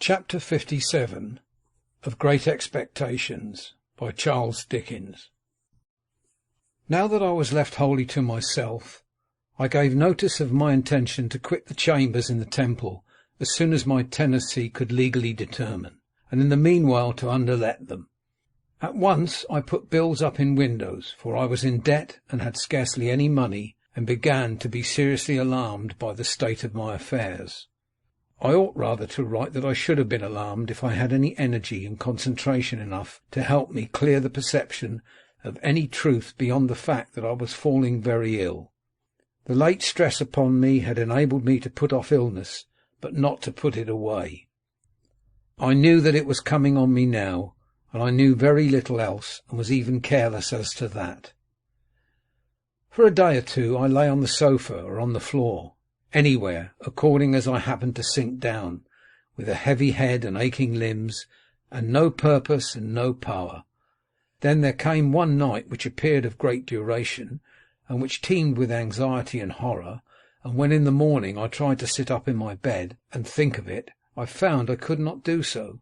Chapter 57 of Great Expectations, by Charles Dickens. Now that I was left wholly to myself, I gave notice of my intention to quit the chambers in the Temple as soon as my tenancy could legally determine, and in the meanwhile to underlet them. At once I put bills up in windows, for I was in debt and had scarcely any money, and began to be seriously alarmed by the state of my affairs. I ought rather to write that I should have been alarmed if I had any energy and concentration enough to help me clear the perception of any truth beyond the fact that I was falling very ill. The late stress upon me had enabled me to put off illness, but not to put it away. I knew that it was coming on me now, and I knew very little else, and was even careless as to that. For a day or two I lay on the sofa or on the floor, anywhere, according as I happened to sink down, with a heavy head and aching limbs, and no purpose and no power. Then there came one night which appeared of great duration, and which teemed with anxiety and horror, and when in the morning I tried to sit up in my bed and think of it, I found I could not do so.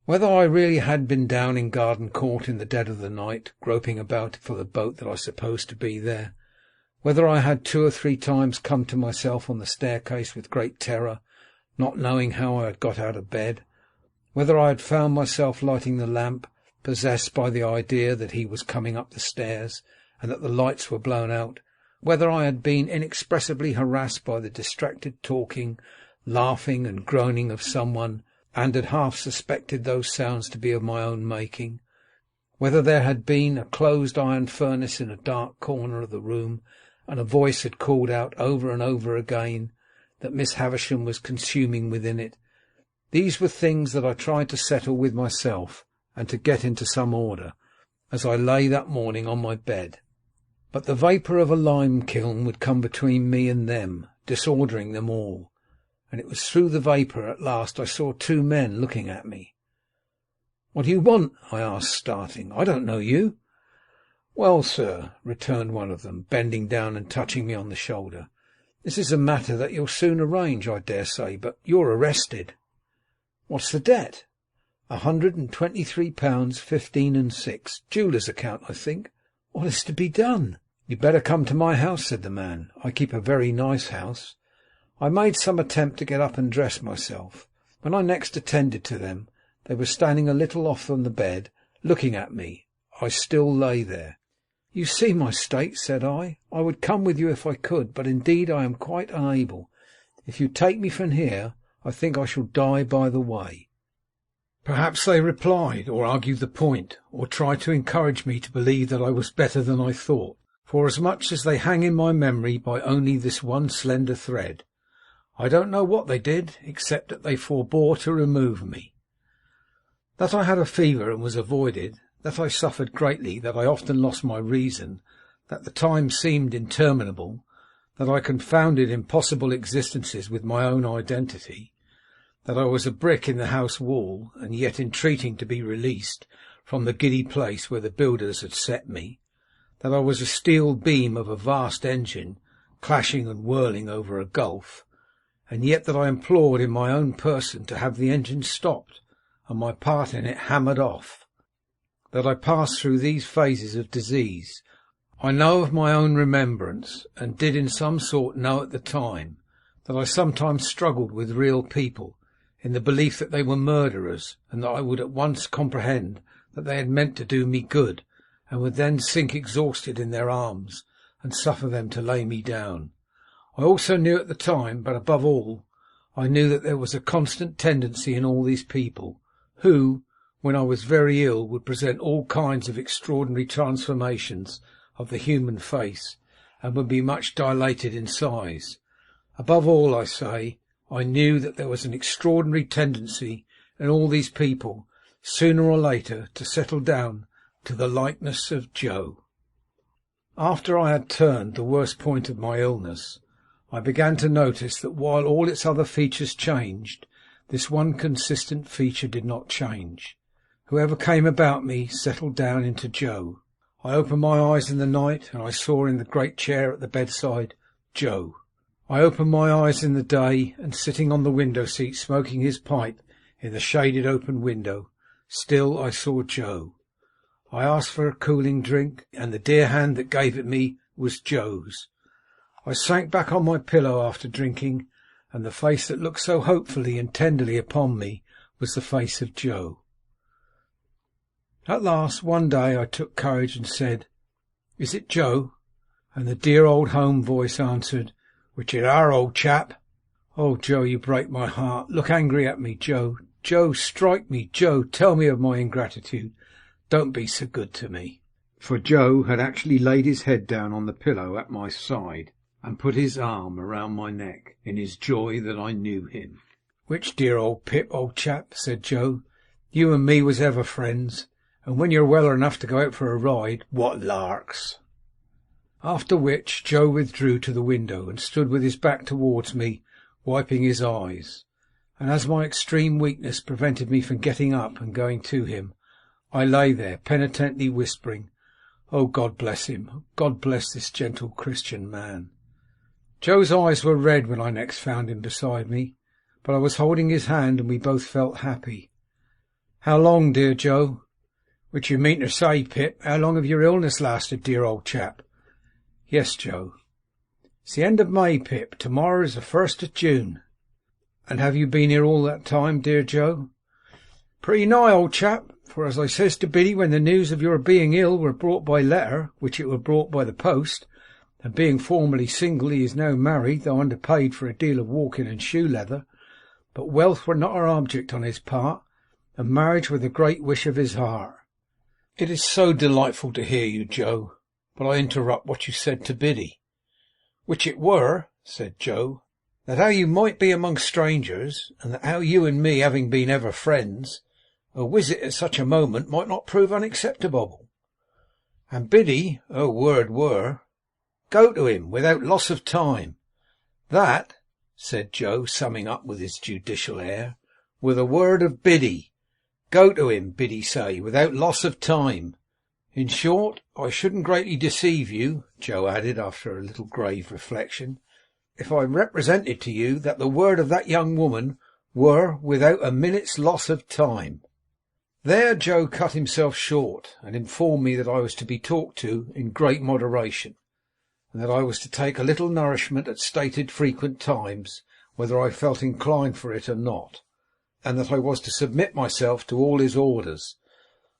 Whether I really had been down in Garden Court in the dead of the night, groping about for the boat that I supposed to be there, whether I had 2 or 3 times come to myself on the staircase with great terror, not knowing how I had got out of bed, whether I had found myself lighting the lamp, possessed by the idea that he was coming up the stairs, and that the lights were blown out, whether I had been inexpressibly harassed by the distracted talking, laughing, and groaning of someone, and had half suspected those sounds to be of my own making, whether there had been a closed iron furnace in a dark corner of the room, and a voice had called out over and over again that Miss Havisham was consuming within it. These were things that I tried to settle with myself, and to get into some order, as I lay that morning on my bed. But the vapour of a lime kiln would come between me and them, disordering them all, and it was through the vapour at last I saw 2 men looking at me. "What do you want?" I asked, starting. "I don't know you." "Well, sir," returned one of them, bending down and touching me on the shoulder, "this is a matter that you'll soon arrange, I dare say, but you're arrested." "What's the debt?" £123 15 6, jeweller's account, I think. "What is to be done?" "You'd better come to my house," said the man. "I keep a very nice house." I made some attempt to get up and dress myself. When I next attended to them, they were standing a little off on the bed, looking at me. I still lay there. "You see my state," said I. "I would come with you if I could, but indeed I am quite unable. If you take me from here, I think I shall die by the way." Perhaps they replied, or argued the point, or tried to encourage me to believe that I was better than I thought, forasmuch as they hang in my memory by only this one slender thread. I don't know what they did, except that they forbore to remove me. That I had a fever and was avoided, that I suffered greatly, that I often lost my reason, that the time seemed interminable, that I confounded impossible existences with my own identity, that I was a brick in the house wall, and yet entreating to be released from the giddy place where the builders had set me, that I was a steel beam of a vast engine, clashing and whirling over a gulf, and yet that I implored in my own person to have the engine stopped, and my part in it hammered off, that I passed through these phases of disease, I know of my own remembrance, and did in some sort know at the time, that I sometimes struggled with real people, in the belief that they were murderers, and that I would at once comprehend that they had meant to do me good, and would then sink exhausted in their arms, and suffer them to lay me down. I also knew at the time, but above all, I knew that there was a constant tendency in all these people, who, when I was very ill, would present all kinds of extraordinary transformations of the human face, and would be much dilated in size. Above all, I say, I knew that there was an extraordinary tendency in all these people, sooner or later, to settle down to the likeness of Joe. After I had turned the worst point of my illness, I began to notice that while all its other features changed, this one consistent feature did not change. Whoever came about me settled down into Joe. I opened my eyes in the night, and I saw in the great chair at the bedside Joe. I opened my eyes in the day, and sitting on the window seat smoking his pipe in the shaded open window, still I saw Joe. I asked for a cooling drink, and the dear hand that gave it me was Joe's. I sank back on my pillow after drinking, and the face that looked so hopefully and tenderly upon me was the face of Joe. At last, one day, I took courage and said, "Is it Joe?" And the dear old home voice answered, "Which it are, old chap." "Oh, Joe, you break my heart. Look angry at me, Joe. Joe, strike me. Joe, tell me of my ingratitude. Don't be so good to me." For Joe had actually laid his head down on the pillow at my side, and put his arm around my neck, in his joy that I knew him. "Which dear old Pip, old chap," said Joe. "You and me was ever friends, and when you're well enough to go out for a ride, what larks!" After which Joe withdrew to the window, and stood with his back towards me, wiping his eyes. And as my extreme weakness prevented me from getting up and going to him, I lay there penitently whispering, "Oh, God bless him! God bless this gentle Christian man!" Joe's eyes were red when I next found him beside me, but I was holding his hand, and we both felt happy. "How long, dear Joe?" "Which you mean to say, Pip, how long have your illness lasted, dear old chap?" "Yes, Joe." "It's the end of May, Pip. Tomorrow is the 1st of June." "And have you been here all that time, dear Joe?" "Pretty nigh, old chap. For as I says to Biddy, when the news of your being ill were brought by letter, which it were brought by the post, and being formerly single, he is now married, though underpaid for a deal of walking and shoe leather. But wealth were not our object on his part, and marriage were the great wish of his heart." "It is so delightful to hear you, Joe. But I interrupt what you said to Biddy." "Which it were," said Joe, "that how you might be among strangers, and that how you and me, having been ever friends, a visit at such a moment might not prove unacceptable. And Biddy, her word were, go to him without loss of time. That," said Joe, summing up with his judicial air, "were the word of Biddy. Go to him, Biddy say, without loss of time. In short, I shouldn't greatly deceive you," Joe added after a little grave reflection, "if I represented to you that the word of that young woman were without a minute's loss of time." There Joe cut himself short, and informed me that I was to be talked to in great moderation, and that I was to take a little nourishment at stated frequent times, whether I felt inclined for it or not, and that I was to submit myself to all his orders.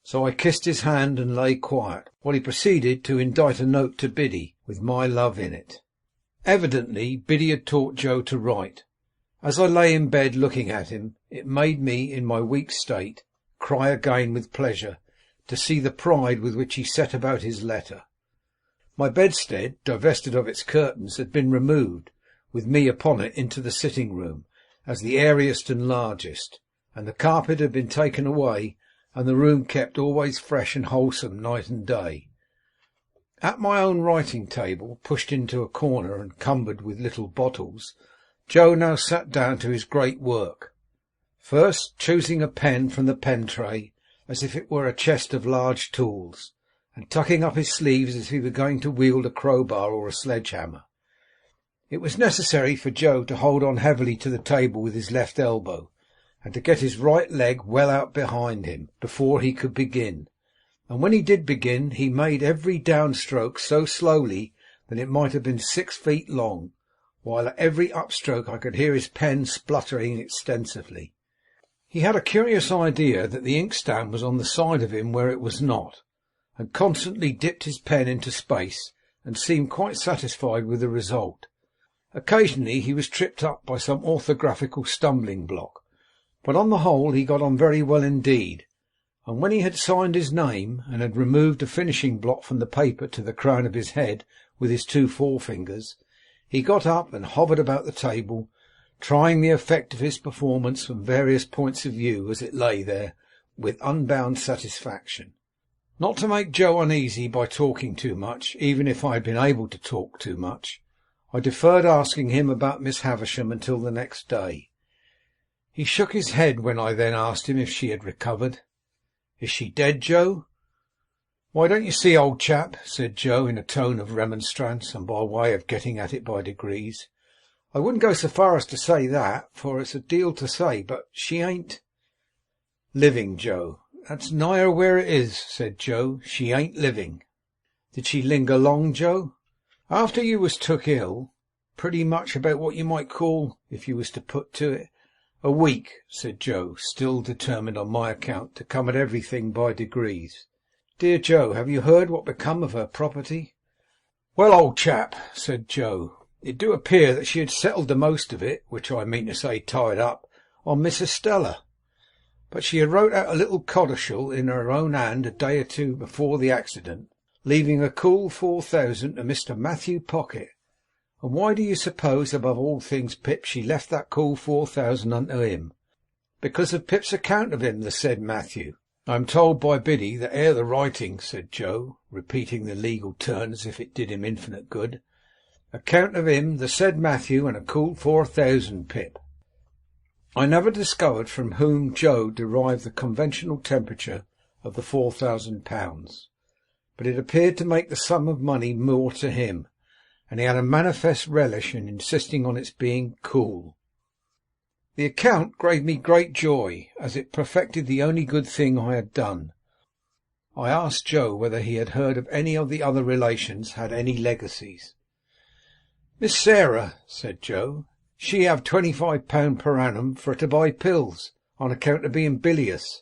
So I kissed his hand and lay quiet, while he proceeded to indite a note to Biddy, with my love in it. Evidently Biddy had taught Joe to write. As I lay in bed looking at him, it made me, in my weak state, cry again with pleasure to see the pride with which he set about his letter. My bedstead, divested of its curtains, had been removed, with me upon it, into the sitting-room, as the airiest and largest, and the carpet had been taken away, and the room kept always fresh and wholesome night and day. At my own writing-table, pushed into a corner and cumbered with little bottles, Joe now sat down to his great work, first choosing a pen from the pen-tray, as if it were a chest of large tools, and tucking up his sleeves as if he were going to wield a crowbar or a sledge-hammer. It was necessary for Joe to hold on heavily to the table with his left elbow, and to get his right leg well out behind him, before he could begin. And when he did begin, he made every downstroke so slowly that it might have been 6 feet long, while at every upstroke I could hear his pen spluttering extensively. He had a curious idea that the inkstand was on the side of him where it was not, and constantly dipped his pen into space, and seemed quite satisfied with the result. Occasionally he was tripped up by some orthographical stumbling block, but on the whole he got on very well indeed, and when he had signed his name, and had removed a finishing block from the paper to the crown of his head with his 2 forefingers, he got up and hovered about the table, trying the effect of his performance from various points of view as it lay there, with unbounded satisfaction. Not to make Joe uneasy by talking too much, even if I had been able to talk too much, I deferred asking him about Miss Havisham until the next day. He shook his head when I then asked him if she had recovered. "Is she dead, Joe?" "Why, don't you see, old chap," said Joe, in a tone of remonstrance, and by way of getting at it by degrees, "I wouldn't go so far as to say that, for it's a deal to say, but she ain't." "Living, Joe." "That's nigher where it is," said Joe. "She ain't living." "Did she linger long, Joe?" "After you was took ill, pretty much about what you might call, if you was to put to it, a week," said Joe, still determined on my account to come at everything by degrees. "Dear Joe, have you heard what become of her property?" "Well, old chap," said Joe, "it do appear that she had settled the most of it, which I mean to say tied up, on Miss Estella. But she had wrote out a little codicil in her own hand a day or two before the accident, leaving a cool 4,000 to Mr. Matthew Pocket. And why do you suppose, above all things, Pip, she left that cool 4,000 unto him? Because of Pip's account of him, the said Matthew. I am told by Biddy that ere the writing," said Joe, repeating the legal turn as if it did him infinite good, "account of him, the said Matthew, and a cool 4,000, Pip." I never discovered from whom Joe derived the conventional temperature of the £4,000, but it appeared to make the sum of money more to him, and he had a manifest relish in insisting on its being cool. The account gave me great joy, as it perfected the only good thing I had done. I asked Joe whether he had heard of any of the other relations had any legacies. "Miss Sarah," said Joe, "she have £25 per annum for to buy pills, on account of being bilious.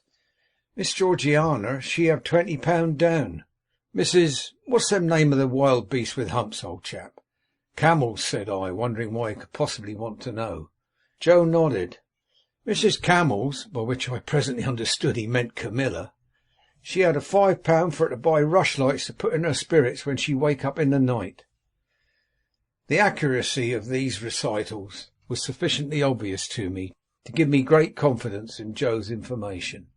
Miss Georgiana, she have £20 down. Mrs. What's them name of the wild beast with humps, old chap?" "Camels," said I, wondering why he could possibly want to know. Joe nodded. "Mrs. Camels," by which I presently understood he meant Camilla, "she had a £5 for to buy rushlights to put in her spirits when she wake up in the night." The accuracy of these recitals was sufficiently obvious to me to give me great confidence in Joe's information.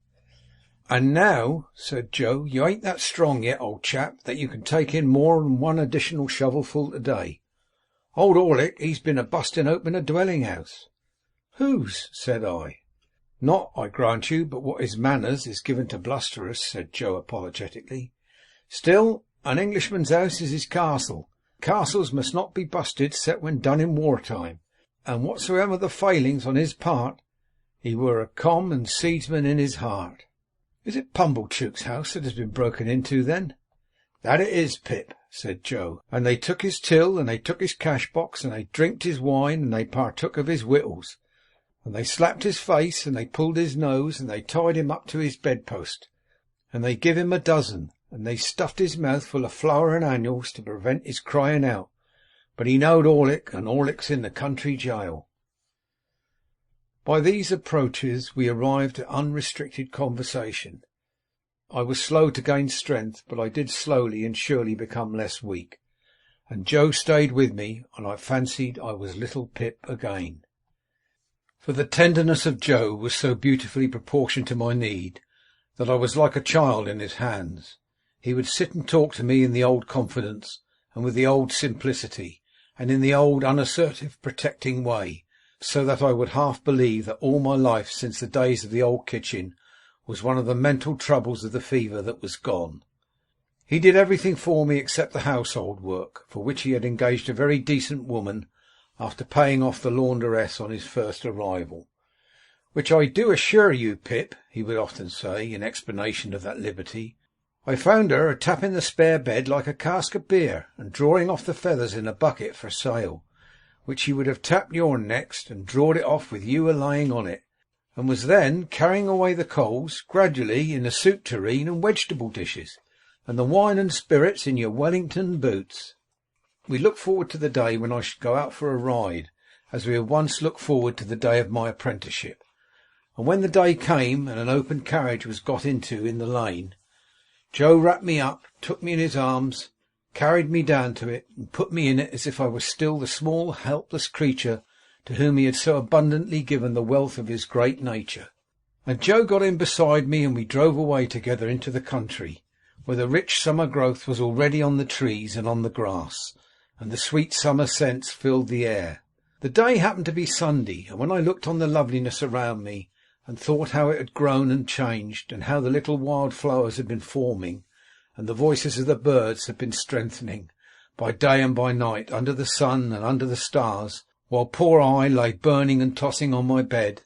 "And now," said Joe, "you ain't that strong yet, old chap, that you can take in more than one additional shovelful today. Old Orlick, he's been a busting open a dwelling house." "Whose?" said I. "Not, I grant you, but what his manners is given to blusterous," said Joe apologetically. "Still, an Englishman's house is his castle. Castles must not be busted 'cept when done in war time, and whatsoever the failings on his part, he were a common seedsman in his heart." "Is it Pumblechook's house that has been broken into, then?" "That it is, Pip," said Joe, "and they took his till, and they took his cash box, and they drinked his wine, and they partook of his wittles, and they slapped his face, and they pulled his nose, and they tied him up to his bedpost, and they give him a dozen, and they stuffed his mouth full of flour and annuals to prevent his crying out. But he knowed Orlick, and Orlick's in the country jail." By these approaches we arrived at unrestricted conversation. I was slow to gain strength, but I did slowly and surely become less weak, and Joe stayed with me, and I fancied I was little Pip again. For the tenderness of Joe was so beautifully proportioned to my need, that I was like a child in his hands. He would sit and talk to me in the old confidence, and with the old simplicity, and in the old unassertive protecting way, so that I would half believe that all my life since the days of the old kitchen was one of the mental troubles of the fever that was gone. He did everything for me except the household work, for which he had engaged a very decent woman, after paying off the launderess on his first arrival. "Which I do assure you, Pip," he would often say, in explanation of that liberty, "I found her a tapping the spare bed like a cask of beer, and drawing off the feathers in a bucket for sale, which she would have tapped yourn next, and drawed it off with you a laying on it, and was then carrying away the coals gradually in the soup tureen and vegetable dishes, and the wine and spirits in your Wellington boots." We looked forward to the day when I should go out for a ride, as we had once looked forward to the day of my apprenticeship. And when the day came, and an open carriage was got into in the lane, Joe wrapped me up, took me in his arms, carried me down to it, and put me in it as if I was still the small helpless creature to whom he had so abundantly given the wealth of his great nature. And Joe got in beside me, and we drove away together into the country, where the rich summer growth was already on the trees and on the grass, and the sweet summer scents filled the air. The day happened to be Sunday, and when I looked on the loveliness around me, and thought how it had grown and changed, and how the little wild flowers had been forming, and the voices of the birds had been strengthening, by day and by night, under the sun and under the stars, while poor I lay burning and tossing on my bed,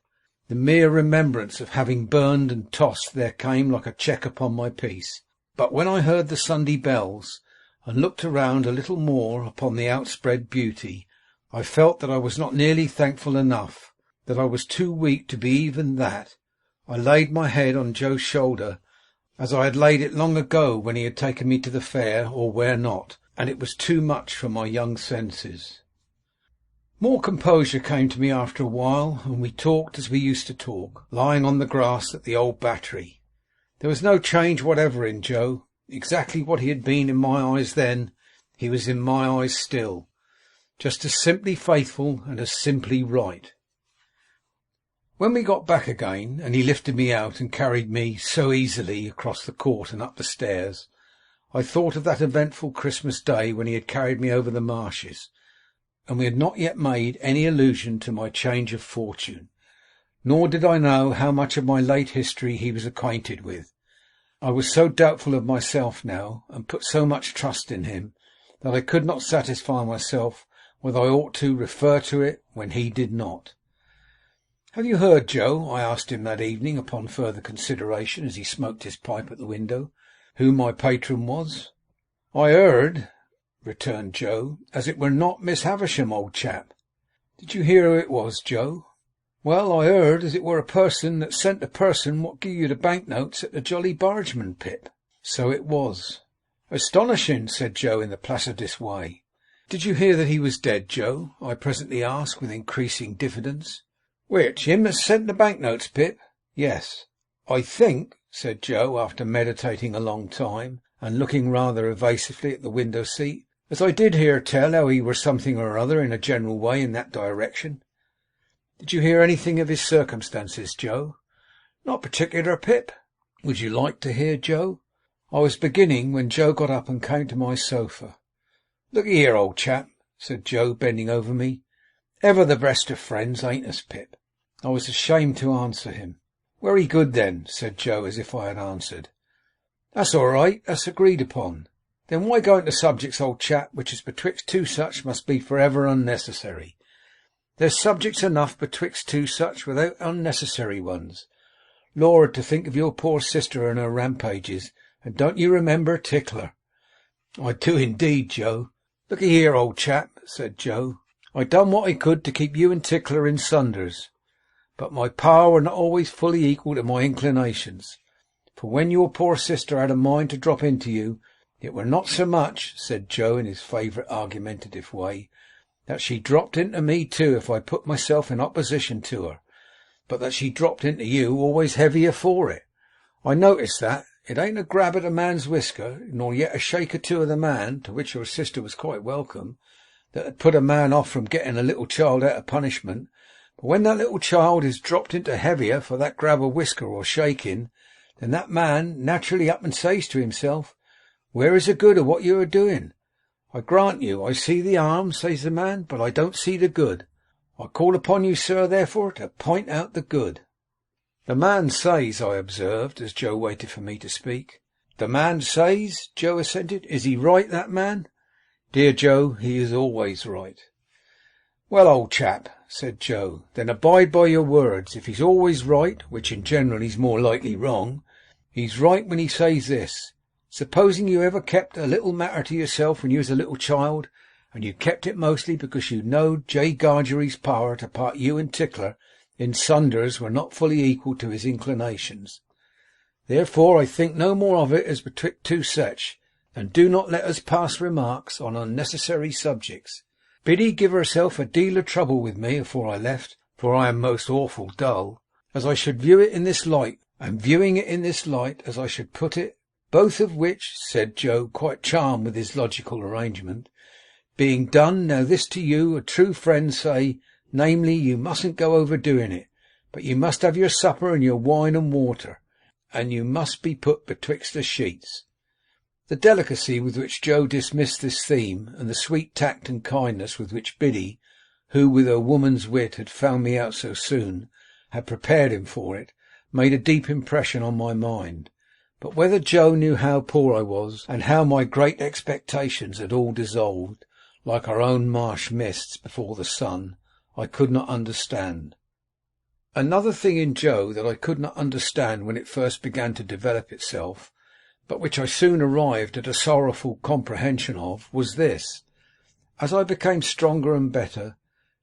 The mere remembrance of having burned and tossed there came like a check upon my peace. But when I heard the Sunday bells, and looked around a little more upon the outspread beauty, I felt that I was not nearly thankful enough, that I was too weak to be even that. I laid my head on Joe's shoulder, as I had laid it long ago when he had taken me to the fair, or where not, and it was too much for my young senses. More composure came to me after a while, and we talked as we used to talk, lying on the grass at the old Battery. There was no change whatever in Joe. Exactly what he had been in my eyes then, he was in my eyes still, just as simply faithful and as simply right. When we got back again, and he lifted me out and carried me so easily across the court and up the stairs, I thought of that eventful Christmas day when he had carried me over the marshes, and we had not yet made any allusion to my change of fortune, nor did I know how much of my late history he was acquainted with. I was so doubtful of myself now, and put so much trust in him, that I could not satisfy myself whether I ought to refer to it when he did not. "Have you heard, Joe," I asked him that evening upon further consideration, as he smoked his pipe at the window, "who my patron was?" "I heard," returned Joe, "as it were not Miss Havisham, old chap." "Did you hear who it was, Joe?" "Well, I heard as it were a person that sent a person what give you the bank notes at the Jolly Bargeman, Pip." "So it was." "Astonishing," said Joe in the placidest way. "Did you hear that he was dead, Joe?" I presently asked with increasing diffidence. "Which, him that sent the bank notes, Pip?" "Yes." "I think," said Joe, after meditating a long time, and looking rather evasively at the window seat, "as I did hear tell how he were something or other in a general way in that direction." "Did you hear anything of his circumstances, Joe?" "Not particular, Pip." "Would you like to hear, Joe?" I was beginning, when Joe got up and came to my sofa. "Look here, old chap," said Joe, bending over me. "Ever the best of friends, ain't us, Pip?" I was ashamed to answer him. "Very good, then," said Joe, as if I had answered. "That's all right. That's agreed upon. Then why go into subjects, old chap, which is betwixt two such must be for ever unnecessary? There's subjects enough betwixt two such without unnecessary ones. Lord, to think of your poor sister and her rampages, and don't you remember Tickler?" "I do indeed, Joe." "Look'ee here, old chap," said Joe, "I done what I could to keep you and Tickler in sunders, but my power were not always fully equal to my inclinations. For when your poor sister had a mind to drop into you, it were not so much," said Joe in his favourite argumentative way, "that she dropped into me too if I put myself in opposition to her, but that she dropped into you always heavier for it. I noticed that. It ain't a grab at a man's whisker, nor yet a shake or two of the man, to which your sister was quite welcome, that had put a man off from getting a little child out of punishment. But when that little child is dropped into heavier for that grab of whisker or shaking, then that man naturally up and says to himself, 'Where is the good of what you are doing?' 'I grant you, I see the harm,' says the man, 'but I don't see the good. I call upon you, sir, therefore, to point out the good.'" "The man says," I observed, as Joe waited for me to speak. "The man says," Joe assented. "Is he right, that man?" "Dear Joe, he is always right." "Well, old chap," said Joe, "then abide by your words. If he's always right, which in general he's more likely wrong, he's right when he says this. Supposing you ever kept a little matter to yourself when you was a little child, and you kept it mostly because you knowed J. Gargery's power to part you and Tickler in sunders were not fully equal to his inclinations. Therefore I think no more of it as betwixt two such, and do not let us pass remarks on unnecessary subjects. Biddy give herself a deal of trouble with me afore I left, for I am most awful dull, as I should view it in this light, and viewing it in this light, as I should put it, both of which," said Joe, quite charmed with his logical arrangement, "being done, now this to you, a true friend, say, namely, you mustn't go overdoing it, but you must have your supper and your wine and water, and you must be put betwixt the sheets." The delicacy with which Joe dismissed this theme, and the sweet tact and kindness with which Biddy, who with her woman's wit had found me out so soon, had prepared him for it, made a deep impression on my mind. But whether Joe knew how poor I was, and how my great expectations had all dissolved, like our own marsh mists before the sun, I could not understand. Another thing in Joe that I could not understand when it first began to develop itself, but which I soon arrived at a sorrowful comprehension of, was this. As I became stronger and better,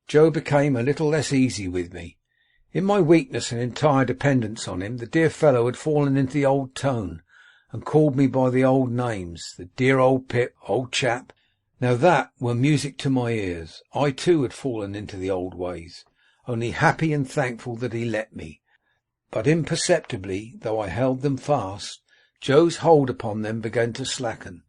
Joe became a little less easy with me. In my weakness and entire dependence on him, the dear fellow had fallen into the old tone, and called me by the old names, the dear old Pip, old chap. Now that were music to my ears. I too had fallen into the old ways, only happy and thankful that he let me. But imperceptibly, though I held them fast, Joe's hold upon them began to slacken,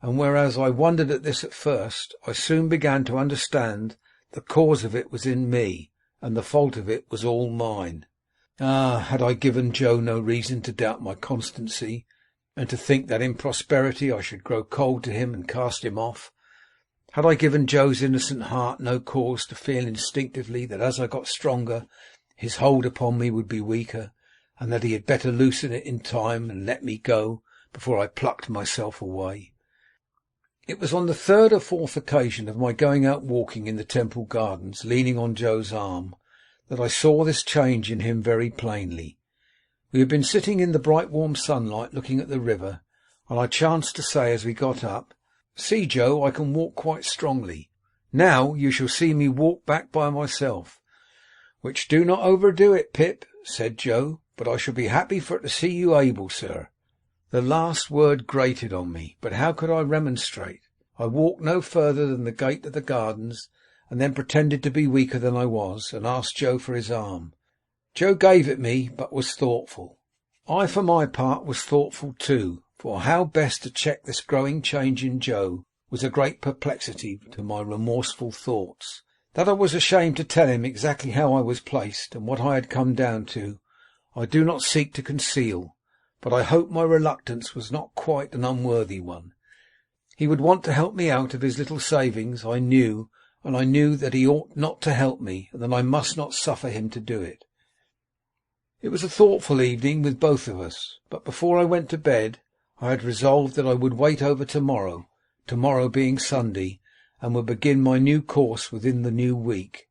and whereas I wondered at this at first, I soon began to understand the cause of it was in me, and the fault of it was all mine. Ah, had I given Joe no reason to doubt my constancy, and to think that in prosperity I should grow cold to him and cast him off? Had I given Joe's innocent heart no cause to feel instinctively that as I got stronger, his hold upon me would be weaker, and that he had better loosen it in time and let me go before I plucked myself away? It was on the third or fourth occasion of my going out walking in the Temple Gardens, leaning on Joe's arm, that I saw this change in him very plainly. We had been sitting in the bright warm sunlight looking at the river, and I chanced to say as we got up, "See, Joe, I can walk quite strongly. Now you shall see me walk back by myself." "Which do not overdo it, Pip," said Joe, "but I shall be happy for to see you able, sir." The last word grated on me, but how could I remonstrate? I walked no further than the gate of the gardens, and then pretended to be weaker than I was, and asked Joe for his arm. Joe gave it me, but was thoughtful. I, for my part, was thoughtful too, for how best to check this growing change in Joe was a great perplexity to my remorseful thoughts. That I was ashamed to tell him exactly how I was placed, and what I had come down to, I do not seek to conceal, but I hope my reluctance was not quite an unworthy one. He would want to help me out of his little savings, I knew, and I knew that he ought not to help me, and that I must not suffer him to do it. It was a thoughtful evening with both of us, but before I went to bed I had resolved that I would wait over tomorrow being Sunday, and would begin my new course within the new week.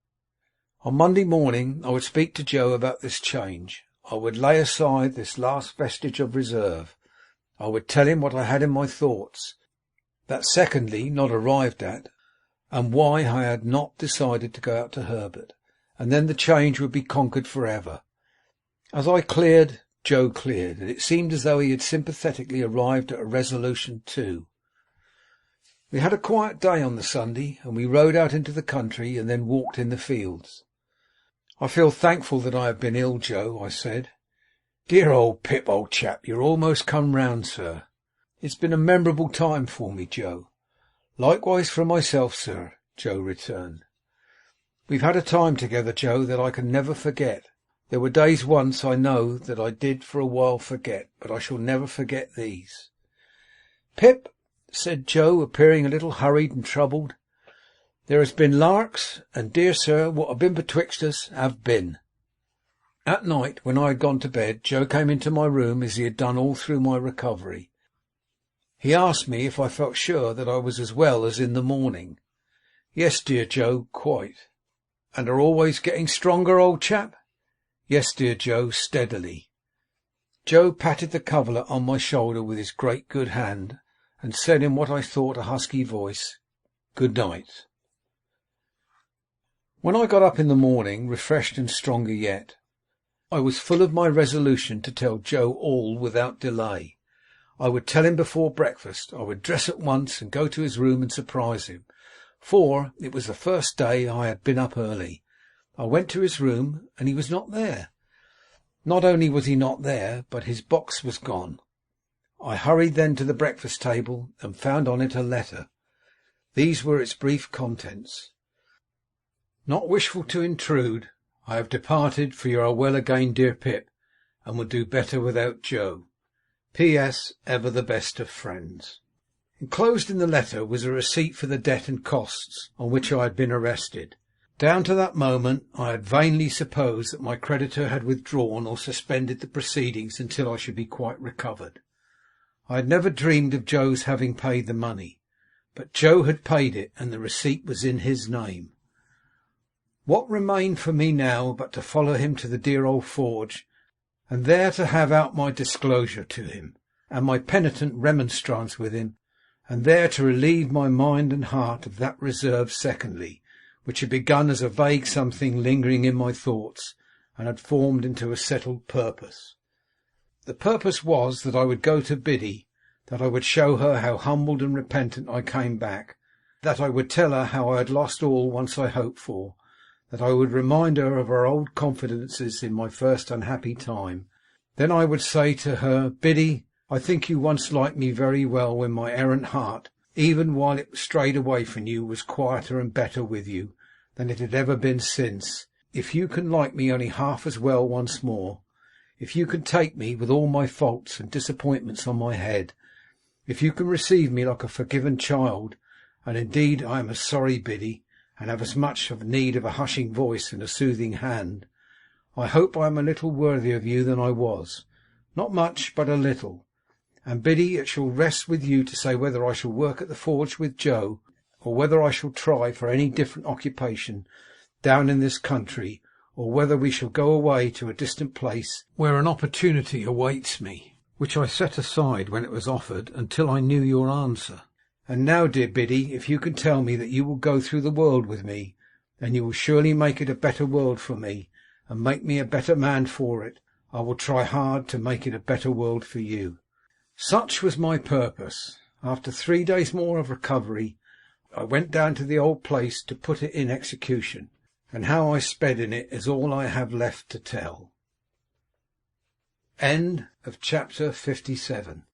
On Monday morning I would speak to Joe about this change. I would lay aside this last vestige of reserve. I would tell him what I had in my thoughts, that secondly not arrived at, and why I had not decided to go out to Herbert, and then the change would be conquered for ever. As I cleared, Joe cleared, and it seemed as though he had sympathetically arrived at a resolution too. We had a quiet day on the Sunday, and we rode out into the country and then walked in the fields. "I feel thankful that I have been ill, Joe," I said. "Dear old Pip, old chap, you're almost come round, sir. It's been a memorable time for me, Joe." "Likewise for myself, sir," Joe returned. "We've had a time together, Joe, that I can never forget. There were days once, I know, that I did for a while forget, but I shall never forget these." "Pip," said Joe, appearing a little hurried and troubled, "there has been larks, and, dear sir, what have been betwixt us have been." At night, when I had gone to bed, Joe came into my room as he had done all through my recovery. He asked me if I felt sure that I was as well as in the morning. "Yes, dear Joe, quite." "And are always getting stronger, old chap?" "Yes, dear Joe, steadily." Joe patted the coverlet on my shoulder with his great good hand, and said in what I thought a husky voice, "Good night." When I got up in the morning, refreshed and stronger yet, I was full of my resolution to tell Joe all without delay. I would tell him before breakfast. I would dress at once and go to his room and surprise him, for it was the first day I had been up early. I went to his room, and he was not there. Not only was he not there, but his box was gone. I hurried then to the breakfast table, and found on it a letter. These were its brief contents: "Not wishful to intrude, I have departed, for you are well again, dear Pip, and would do better without Joe. P.S. Ever the best of friends." Enclosed in the letter was a receipt for the debt and costs on which I had been arrested. Down to that moment I had vainly supposed that my creditor had withdrawn or suspended the proceedings until I should be quite recovered. I had never dreamed of Joe's having paid the money, but Joe had paid it, and the receipt was in his name. What remained for me now but to follow him to the dear old forge, and there to have out my disclosure to him, and my penitent remonstrance with him, and there to relieve my mind and heart of that reserve secondly, which had begun as a vague something lingering in my thoughts, and had formed into a settled purpose. The purpose was that I would go to Biddy, that I would show her how humbled and repentant I came back, that I would tell her how I had lost all once I hoped for, that I would remind her of her old confidences in my first unhappy time. Then I would say to her, Biddy, I think you once liked me very well when my errant heart, even while it strayed away from you, was quieter and better with you than it had ever been since. If you can like me only half as well once more, if you can take me with all my faults and disappointments on my head, if you can receive me like a forgiven child, and indeed I am as sorry, Biddy, and have as much of need of a hushing voice and a soothing hand, I hope I am a little worthier of you than I was, not much, but a little. And Biddy, it shall rest with you to say whether I shall work at the forge with Joe, or whether I shall try for any different occupation down in this country, or whether we shall go away to a distant place where an opportunity awaits me, which I set aside when it was offered until I knew your answer. And now, dear Biddy, if you can tell me that you will go through the world with me, then you will surely make it a better world for me, and make me a better man for it. I will try hard to make it a better world for you. Such was my purpose. After 3 days more of recovery, I went down to the old place to put it in execution, and how I sped in it is all I have left to tell. End of chapter 57.